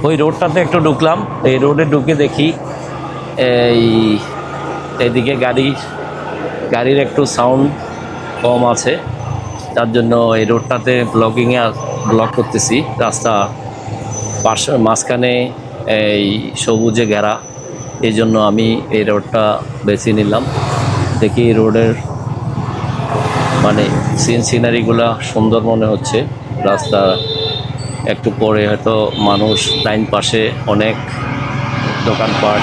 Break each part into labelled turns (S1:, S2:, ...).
S1: ওই রোডটাতে একটু ঢুকলাম, এই রোডে ঢুকে দেখি এই এদিকে গাড়ির একটু সাউন্ড কম আছে, তার জন্য এই রোডটাতে ব্লক করতেছি। রাস্তা পাশে মাঝখানে এই সবুজে ঘেরা, এই জন্য আমি এই রোডটা বেছে নিলাম। দেখি রোডের মানে সিনারিগুলা সুন্দর মনে হচ্ছে। রাস্তা একটু পরে হয়তো মানুষ, ডাইন পাশে অনেক দোকানপাট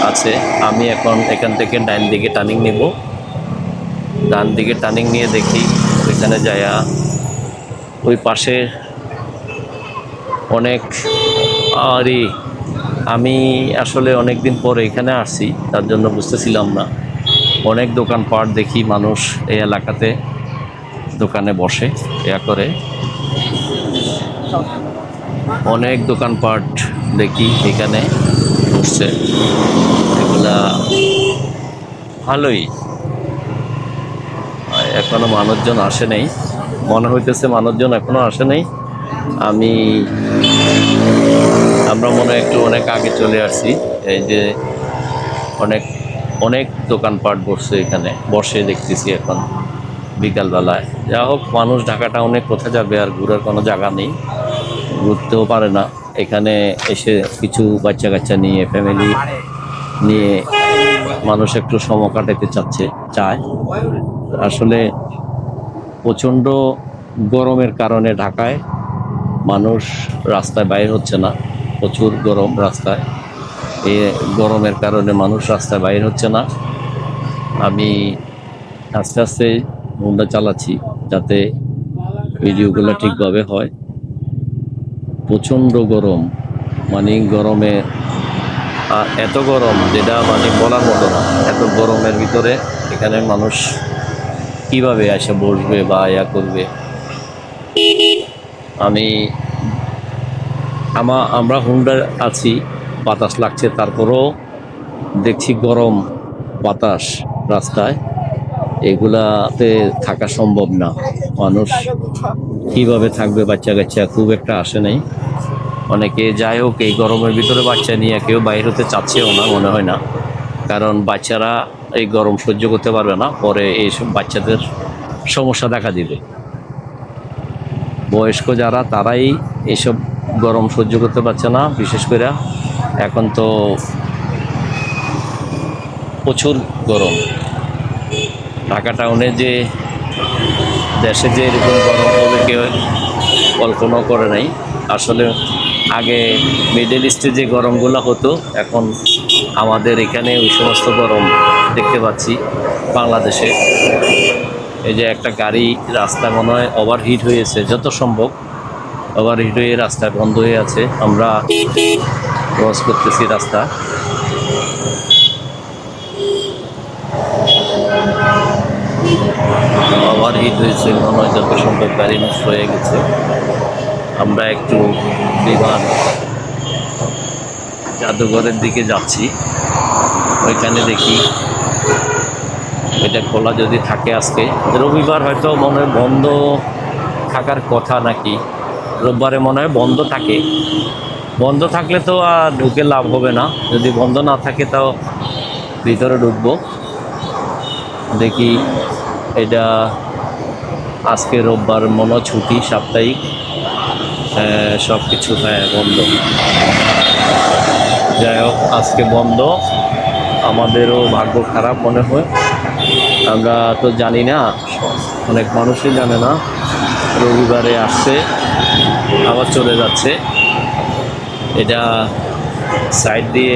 S1: আছে। আমি এখন এখান থেকে ডাইন দিকে টার্নিং নেব। ডান দিকে টার্নিং নিয়ে দেখি ওইখানে যায়া ওই পাশে অনেক আরে আমি আসলে অনেক দিন পরে এখানে আসছি, তার জন্য বুঝতেছিলাম না। অনেক দোকানপাট দেখি, মানুষ এই এলাকাতে দোকানে বসে করে, অনেক দোকানপাট দেখি এখানে বসছে। এগুলা ভালোই, এখনো মানুষজন আসে নাই, মনে হইতেছে মানুষজন এখনো আসে নাই। আমরা মনে হয় একটু অনেক আগে চলে আসছি। এই যে অনেক অনেক দোকানপাট এখানে বসে দেখতেছি এখন বিকালবেলায়। যা হোক, মানুষ ঢাকা টাউনে কোথায় যাবে, আর ঘোরার কোনো জায়গা নেই, ঘুরতেও পারে না। এখানে এসে কিছু বাচ্চা কাচ্চা নিয়ে, ফ্যামিলি নিয়ে মানুষ একটু সময় কাটাতে চায়। আসলে প্রচণ্ড গরমের কারণে ঢাকায় মানুষ রাস্তায় বাইর হচ্ছে না। প্রচুর গরম রাস্তায়, এই গরমের কারণে মানুষ রাস্তায় বাইর হচ্ছে না। আমি আস্তে আস্তে ফোনটা চালাচ্ছি যাতে ভিডিওগুলো ঠিকভাবে হয়। প্রচণ্ড গরম, মানে গরমে আর এত গরম যেটা মানে বলার মতো না। এত গরমের ভিতরে এখানে মানুষ কিভাবে এসে বসবে বা ইয়া করবে। আমরা হুন্ডার আছি, বাতাস লাগছে, তারপরেও দেখছি গরম বাতাস রাস্তায়, এগুলাতে থাকা সম্ভব না। মানুষ কিভাবে থাকবে, বাচ্চা কাচ্চা খুব একটা আসে নাই। অনেকে যাই হোক, এই গরমের ভিতরে বাচ্চা নিয়ে কেউ বাইর হতে চাচ্ছেও না, মনে হয় না। কারণ বাচ্চারা এই গরম সহ্য করতে পারবে না, পরে এইসব বাচ্চাদের সমস্যা দেখা দিবে। বয়স্ক যারা, তারাই এইসব গরম সহ্য করতে পারছে না। বিশেষ করে এখন তো প্রচুর গরম। ঢাকা টাউনে যে দেশে যে এরকম গরম হবে কেউ কল্পনাও করে নাই। আসলে আগে মিডল ইস্টে যে গরমগুলো হতো, এখন আমাদের এখানে ওই সমস্ত গরম দেখতে পাচ্ছি বাংলাদেশে। এই যে একটা গাড়ি রাস্তায় মনে হয় ওভারহিট হয়েছে, যত সম্ভব ওভারহিট হয়ে রাস্তায় বন্ধ হয়ে আছে। আমরা ক্রস করতেছি রাস্তা, ওভারহিট হয়েছে মনে হয়, যত সম্ভব গাড়ি নষ্ট হয়ে গেছে। আমরা একটু বিমান জাদুঘরের দিকে যাচ্ছি, ওইখানে দেখি এটা খোলা যদি থাকে। আজকে রবিবার, হয়তো মনে হয় বন্ধ থাকার কথা নাকি, রোববারে মনে হয় বন্ধ থাকে। বন্ধ থাকলে তো আর ঢুকে লাভ হবে না, যদি বন্ধ না থাকে তাও ভিতরে ঢুকবো। দেখি, এটা আজকে রোববার, মনে ছুটি, সাপ্তাহিক সব কিছু বন্ধ। যাই হোক, আজকে বন্ধ, আমাদেরও ভাগ্য খারাপ মনে হয়। আমরা তো জানি না, অনেক মানুষই জানে না, রবিবারে আসছে আবার চলে যাচ্ছে। এটা সাইড দিয়ে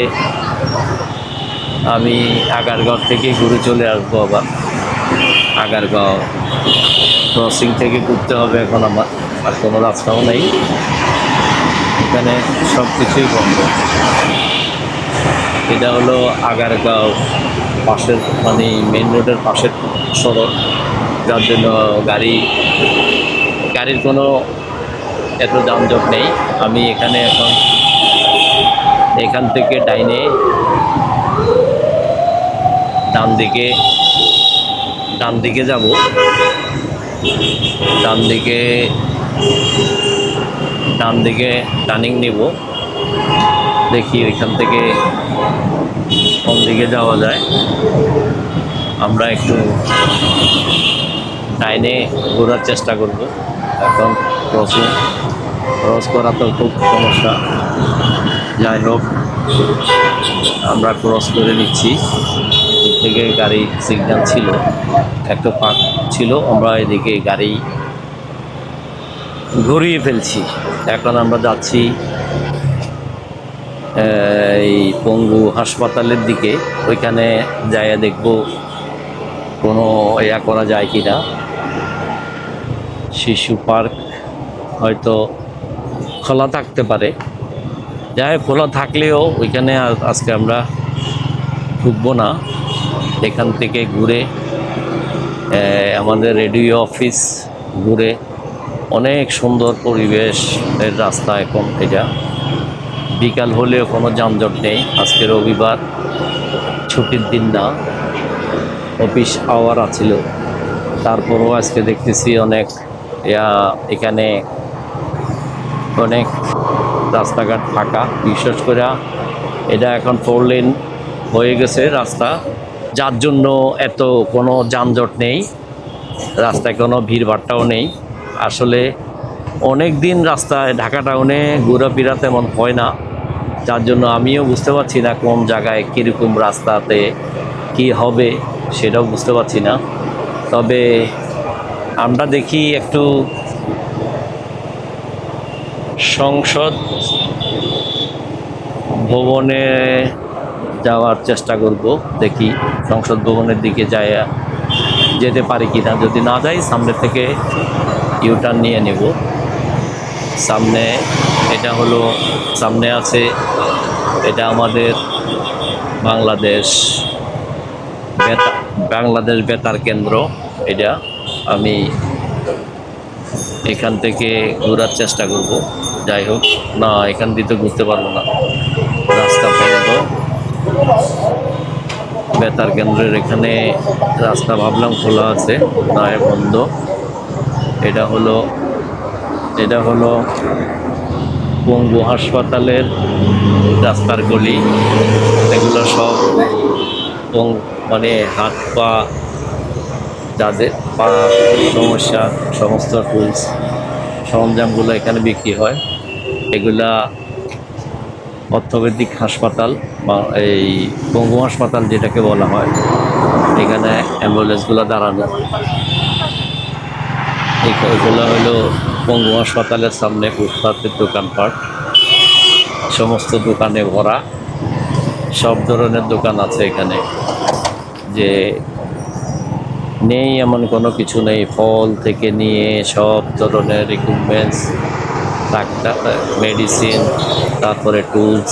S1: আমি আগারগাঁও থেকে ঘুরে চলে আসবো আবার। আগারগাঁও ক্রসিং থেকে ঘুরতে হবে এখন আমার, আর কোনো রাস্তাও নেই। এখানে সব কিছুই বন্ধ। এটা হলো আগারগাঁও পাশের, মানে মেন রোডের পাশের সড়ক, যার জন্য গাড়ির কোনো এত যানজট নেই। আমি এখান থেকে ডাইনে ডান দিকে যাব। ডান দিকে ডান দিকে টার্নিং নিব, দেখি ওইখান থেকে কোন দিকে যাওয়া যায়। আমরা একটু ডাইনে ঘোরার চেষ্টা করব। এখন ক্রস করা তো খুব সমস্যা। যাই হোক, আমরা ক্রস করে নিচ্ছি। এদিক থেকে গাড়ি সিগন্যাল ছিল, একটা ফাঁক ছিল, আমরা এদিকে গাড়ি ঘুরিয়ে ফেলছি। এখন আমরা যাচ্ছি এই পঙ্গু হাসপাতালের দিকে। ওইখানে যাইয়া দেখব কোনো ইয়া করা যায় কি না। শিশু পার্ক হয়তো খোলা থাকতে পারে, যাই হোক খোলা থাকলেও ওইখানে আজকে আমরা ঢুকবো না। এখান থেকে ঘুরে আমাদের রেডিও অফিস ঘুরে, অনেক সুন্দর পরিবেশের রাস্তা। এখন এটা বিকাল হলেও কোনো যানজট নেই। আজকে রবিবার, ছুটির দিন না, অফিস আওয়ার আছিল, তারপরও আজকে দেখতেছি অনেক এখানে অনেক রাস্তাঘাট ফাঁকা। বিশেষ করে এটা এখন 4 লেন হয়ে গেছে রাস্তা, যার জন্য এত কোনো যানজট নেই, রাস্তায় কোনো ভিড়ভাট্টাও নেই। আসলে অনেক দিন রাস্তায় ঢাকা টাউনে ঘোরাফেরা তেমন হয় না, যার জন্য আমিও বুঝতে পারছি না কোন জায়গায় কীরকম রাস্তাতে কি হবে সেটাও বুঝতে পারছি না। তবে আমরা দেখি একটু সংসদ ভবনে যাওয়ার চেষ্টা করব, দেখি সংসদ ভবনের দিকে যেতে পারি কিনা। যদি না যাই, সামনে থেকে ইউটার্ন নিয়ে নেব। সামনে এটা হলো, সামনে আছে, এটা আমাদের বাংলাদেশ বেতার কেন্দ্র। এটা আমি এখান থেকে ঘোরার চেষ্টা করব। যাই হোক, না এখান দিয়ে তো ঘুরতে পারবো না, রাস্তা বন্ধ। বেতার কেন্দ্রের এখানে রাস্তা ভাবলাম খোলা আছে, না বন্ধ। এটা হলো পঙ্গু হাসপাতালের রাস্তার গলি। এগুলো সব মানে হাত পা, যাদের পা সমস্যা, সমস্ত টুলস সরঞ্জামগুলো এখানে বিক্রি হয়। এগুলা অর্থোপেডিক হাসপাতাল বা এই পঙ্গু হাসপাতাল যেটাকে বলা হয়। এখানে অ্যাম্বুলেন্সগুলো দাঁড়ানো। এগুলো হলো পঙ্গু হাসপাতালের সামনে ফুটপাতের দোকানপাট, সমস্ত দোকানে ভরা, সব ধরনের দোকান আছে এখানে। যে নেই এমন কোনো কিছু নেই, ফল থেকে নিয়ে সব ধরনের ইকুইপমেন্টস, ডাক্তার, মেডিসিন, তারপরে টুলস,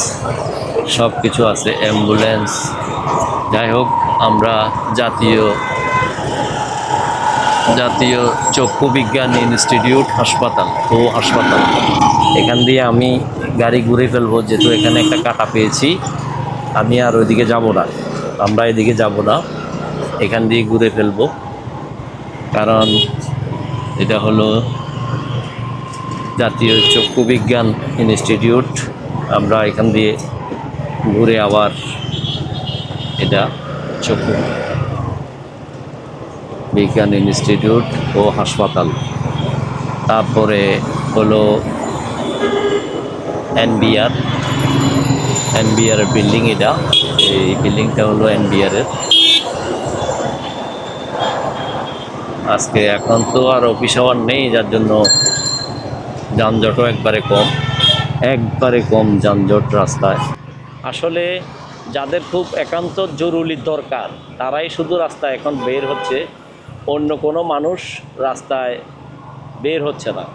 S1: সব কিছু আছে, অ্যাম্বুলেন্স। যাই হোক, আমরা জাতীয় চক্ষু বিজ্ঞান ইনস্টিটিউট হাসপাতাল এখান দিয়ে আমি গাড়ি ঘুরে ফেলবো, যেহেতু এখানে একটা কাটা পেয়েছি। আমি আর ওইদিকে যাব না, আমরা এদিকে যাব না, এখান দিয়ে ঘুরে ফেলবো। কারণ এটা হলো জাতীয় চক্ষু বিজ্ঞান ইনস্টিটিউট। আমরা এখান দিয়ে ঘুরে আবার এটা চক্ষু বিজ্ঞান ইনস্টিটিউট ও হাসপাতাল। তারপরে হলো এনবিআর বিল্ডিং। এটা, এই বিল্ডিংটা হলো এনবিআরের। আজকে এখন তো আর অফিস আওয়ার নেই, যার জন্য যানজটও একবারে কম যানজট রাস্তায়। আসলে যাদের খুব একান্ত জরুরি দরকার, তারাই শুধু রাস্তায় এখন বের হচ্ছে, অন্য কোনো মানুষ রাস্তায় বের হচ্ছে না।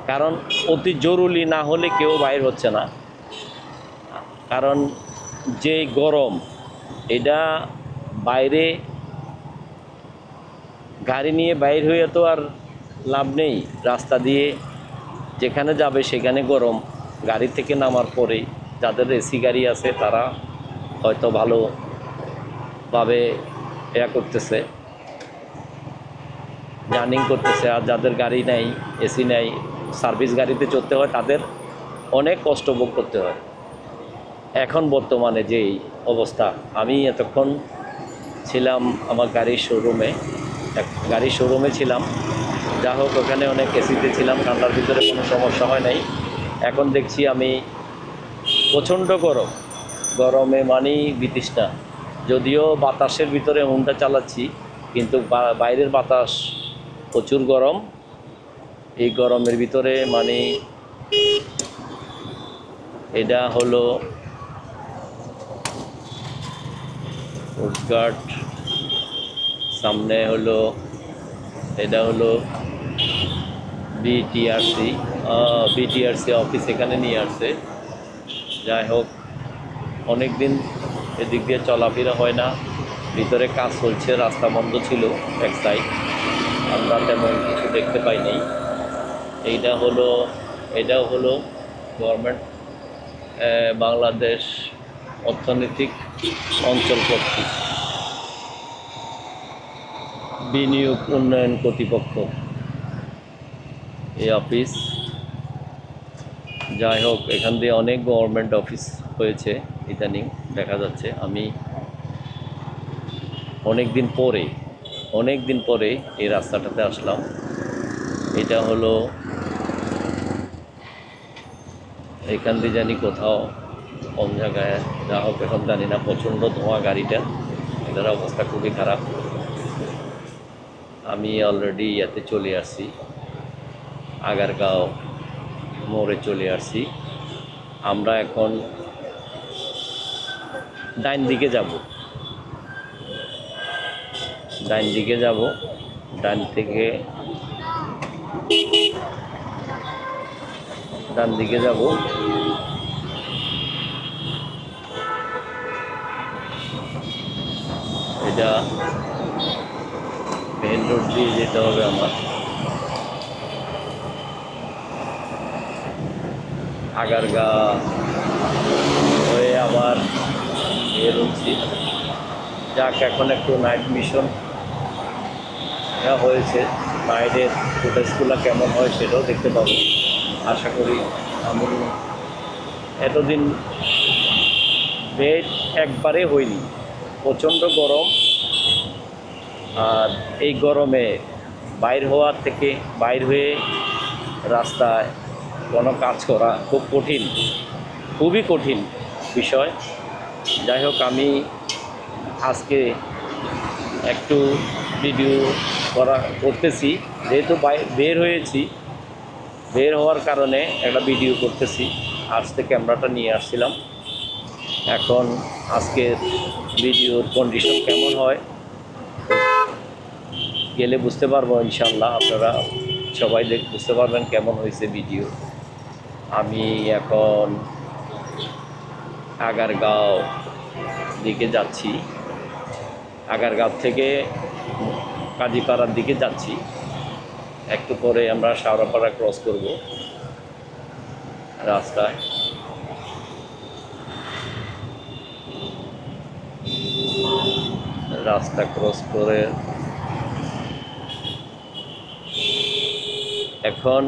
S1: কারণ অতি জরুরি না হলে কেউ বাইর হচ্ছে না। কারণ যে গরম, এটা বাইরে গাড়ি নিয়ে বাইর হয়ে তো আর লাভ নেই। রাস্তা দিয়ে যেখানে যাবে সেখানে গরম। গাড়ি থেকে নামার পরে যাদের এসি গাড়ি আছে তারা হয়তো ভালোভাবে করতেছে, জার্নিং করতেছে। আর যাদের গাড়ি নাই, এসি নাই, সার্ভিস গাড়িতে চড়তে হয় তাদের অনেক কষ্ট ভোগ করতে হয়। এখন বর্তমানে যেই অবস্থা, আমি এতক্ষণ ছিলাম আমার গাড়ির শোরুমে ছিলাম, যা হোক ওখানে অনেক এসিতে ছিলাম, ঠান্ডার ভিতরে কোনো সমস্যা হয় নাই। এখন দেখছি আমি প্রচণ্ড গরমে বিতৃষ্ণা। যদিও বাতাসের ভিতরে হুন্ডা চালাচ্ছি, কিন্তু বাইরের বাতাস প্রচুর গরম। এই গরমের ভিতরে এটা হলো কোস্টগার্ড, সামনে এটা হলো বিটিআরসি অফিস, এখানে নিয়ে আসছে। যাই হোক, অনেক দিন এদিক দিয়ে চলাফেরা হয় না, ভিতরে কাজ চলছে, রাস্তা বন্ধ ছিল এক সাইড, আমরা তেমন কিছু দেখতে পাইনি। এটাও হলো গভর্নমেন্ট বাংলাদেশ অর্থনৈতিক অঞ্চল কর্তৃক বিনিয়োগ উন্নয়ন কর্তৃপক্ষ এই অফিস। যাই হোক, এখান দিয়ে অনেক গভর্নমেন্ট অফিস হয়েছে ইদানিং দেখা যাচ্ছে। আমি অনেক দিন পরে এই রাস্তাটাতে আসলাম। এটা হলো এখান দিয়ে জানি কোথাও কোন জায়গায়, যা হোক এখন জানি না। প্রচণ্ড ধোঁয়া গাড়িটা, এটার অবস্থা খুবই খারাপ। আমি অলরেডি ইয়াতে চলে আসছি, আগারগাঁও মোড়ে চলে আসছি। আমরা এখন ডান দিকে যাব, ডান দিকে যাব। এটা মেন রোড দিয়ে যেতে হবে আমার। আগারগাঁও হয়ে আবার বের হচ্ছি। যাক, এখন একটু নাইট মিশন হয়েছে, নাইটের ফুটেজগুলো কেমন হয় সেটাও দেখতে পাবো আশা করি। আমি এতদিন বেড একবারে হইনি, প্রচণ্ড গরম। আর এই গরমে বাইর হয়ে রাস্তায় কোনো কাজ করা খুবই কঠিন বিষয়। যাই হোক, আমি আজকে একটু ভিডিও করতেছি, যেহেতু বের হওয়ার কারণে একটা ভিডিও করতেছি। আজকে ক্যামেরাটা নিয়ে আসছিলাম। এখন আজকের ভিডিওর কন্ডিশন কেমন হয় গেলে বুঝতে পারবো ইনশাল্লাহ। আপনারা সবাই বুঝতে পারবেন কেমন হয়েছে ভিডিও। আমি এখন আগারগাঁও দিকে যাচ্ছি, আগারগাঁও থেকে কাজীপাড়ার দিকে যাচ্ছি। একটু পরে আমরা শাওরাপাড়া ক্রস করব রাস্তায়। রাস্তা ক্রস করে এখন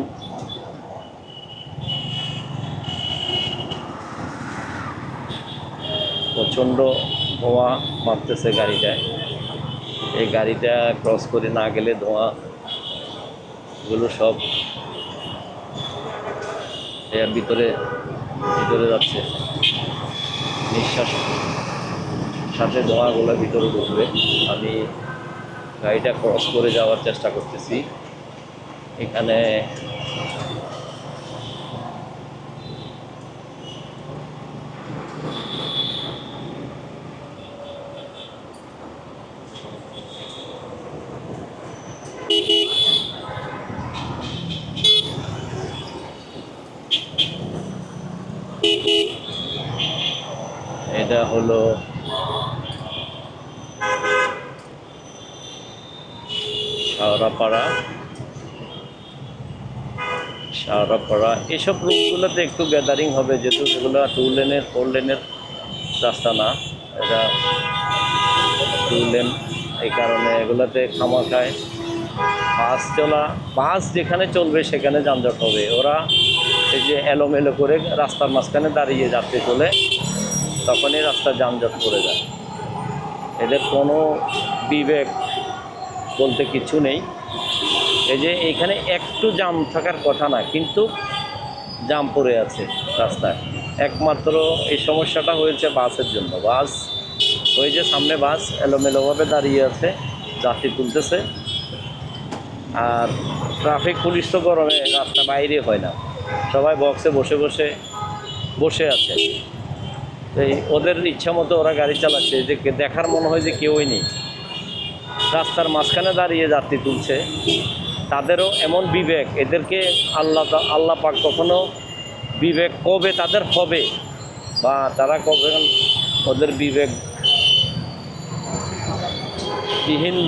S1: প্রচণ্ড ধোঁয়া মারতেছে গাড়িটায়। এই গাড়িটা ক্রস করে না গেলে ধোঁয়াগুলো সব এর ভিতরে যাচ্ছে, নিঃশ্বাস সাথে ধোঁয়াগুলো ভিতরে ঢুকবে। আমি গাড়িটা ক্রস করে যাওয়ার চেষ্টা করতেছি। এখানে এটা হলো শাওরাপাড়া। এসব রুটগুলোতে একটু গ্যাদারিং হবে, যেহেতু সেগুলো 2 লেনের 4 লেনের রাস্তা না, এটা 2 লেন। এই কারণে এগুলোতে খামাখায় বাস যেখানে চলবে সেখানে যানজট হবে। ওরা এই যে এলোমেলো করে রাস্তার মাঝখানে দাঁড়িয়ে যাত্রী তোলে, তখনই রাস্তা যানজট পড়ে যায়। এদের কোনো বিবেক বলতে কিছু নেই। এই যে এইখানে একটু জাম থাকার কথা না, কিন্তু জাম পড়ে আছে রাস্তায়। একমাত্র এই সমস্যাটা হয়েছে বাসের জন্য। বাস ওই যে সামনে বাস এলোমেলোভাবে দাঁড়িয়ে আছে, যাত্রী তুলতেছে। আর ট্রাফিক পুলিশ তো গরমে রাস্তা বাইরে হয় না, সবাই বক্সে বসে আছে। এই ওদের ইচ্ছা মতো ওরা গাড়ি চালাচ্ছে, যে দেখার মনে হয় যে কেউই নেই। রাস্তার মাঝখানে দাঁড়িয়ে যাত্রী তুলছে, তাদেরও এমন বিবেক। এদেরকে আল্লাহ পাক কখনো বিবেক কবে তাদের হবে, বা তারা কবে ওদের বিবেকবিহীন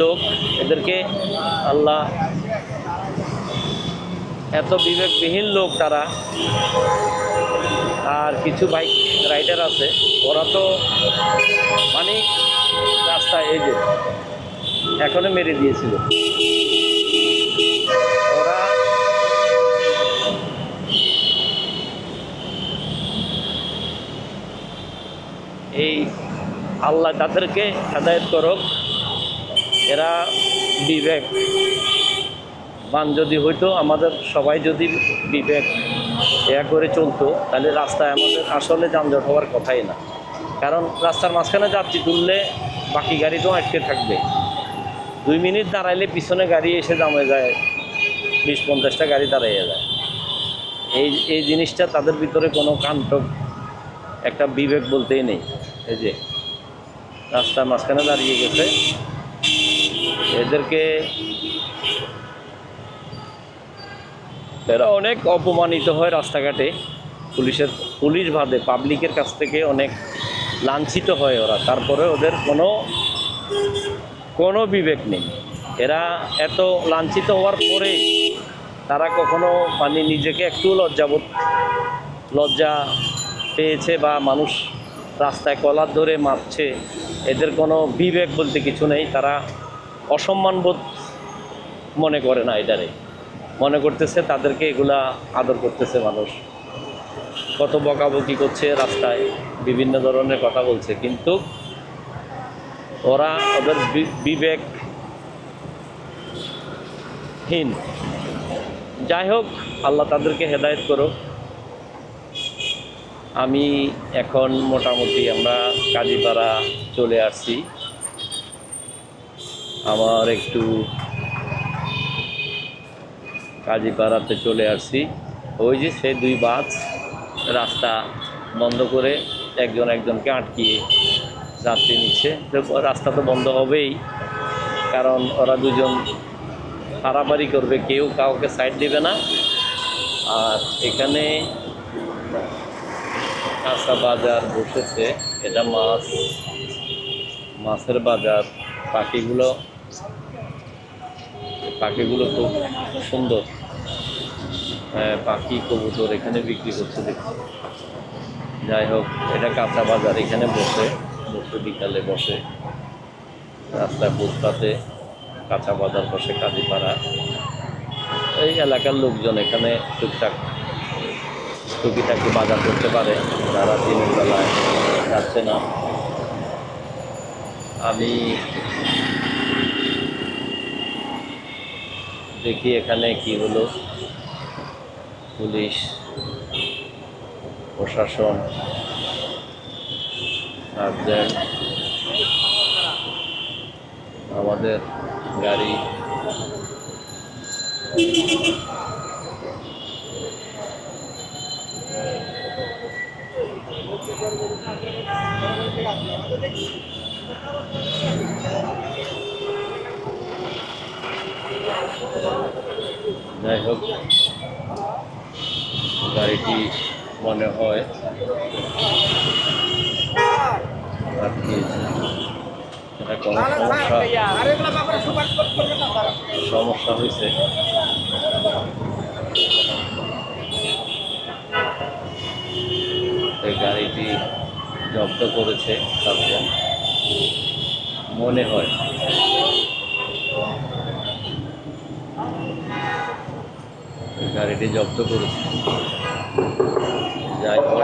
S1: লোক, এদেরকে আল্লাহ এত বিবেকবিহীন লোক তারা। আর কিছু বাইক রাইডার আছে, ওরা তো মানে রাস্তায় এই যে এখনো মেরে দিয়েছিল। ওরা এই আল্লাহ তাদেরকে হেদায়েত করুক। এরা বিবেকবান যদি হইতো, আমাদের সবাই যদি বিবেক করে চলতো, তাহলে রাস্তায় আমাদের আসলে যানজট হওয়ার কথাই না। কারণ রাস্তার মাঝখানে যাত্রী তুললে বাকি গাড়ি তো আটকে থাকবে। 2 মিনিট দাঁড়াইলে পিছনে গাড়ি এসে জমে যায়, 20-50টা গাড়ি দাঁড়াইয়ে যায়। এই জিনিসটা তাদের ভিতরে কোনো কাণ্টক একটা বিবেক বলতেই নেই। এই যে রাস্তার মাঝখানে দাঁড়িয়ে গেছে, এদেরকে এরা অনেক অপমানিত হয় রাস্তাঘাটে। পুলিশ বাদে পাবলিকের কাছ থেকে অনেক লাঞ্ছিত হয় ওরা। তারপরে ওদের কোনো বিবেক নেই। এরা এত লাঞ্ছিত হওয়ার পরে তারা কখনো মানে নিজেকে একটু লজ্জা পেয়েছে, বা মানুষ রাস্তায় কলার ধরে মারছে, এদের কোনো বিবেক বলতে কিছু নেই। তারা অসম্মানবোধ মনে করে না, এটারে মনে করতেছে তাদেরকে এগুলা আদর করতেছে মানুষ। কত বকাবকি করছে রাস্তায়, বিভিন্ন ধরনের কথা বলছে, কিন্তু ওদের বিবেকহীন। যাই হোক, আল্লাহ তাদেরকে হেদায়েত করুক। আমি এখন মোটামুটি আমরা কাজীপাড়া চলে আসছি। আমার একটু কাজীপাড়াতে চলে আসছি। ওই যে সেই 2 বাস রাস্তা বন্ধ করে একজনকে আটকিয়ে যাত্রী নিচ্ছে। রাস্তা তো বন্ধ হবেই, কারণ ওরা দুজন পারাপারি করবে, কেউ কাউকে সাইড দেবে না। আর এখানে কাঁচা বাজার বসেছে, এটা মাছের বাজার। পাখিগুলো খুব সুন্দর, পাখি কবুতর এখানে বিক্রি করছে দেখছি। যাই হোক, এটা কাঁচা বাজার, এখানে বসে বিকালে বসে রাস্তায় ফুটপাতে কাঁচা বাজার বসে কাজীপাড়া। এই এলাকার লোকজন এখানে টুকিটাকি বাজার করতে পারে, যারা দিনের বেলায় যাচ্ছে না। আমি দেখি এখানে কি হলো। পুলিশ প্রশাসন গার্জেন, আমাদের গাড়ি যাই হোক, গাড়িটি মনে হয় এটা কোনো সমস্যা হয়েছে। এই গাড়িটি জব্দ করেছে তারপর মনে হয়। গাড়িটি জব্দ করেছে। যাই হোক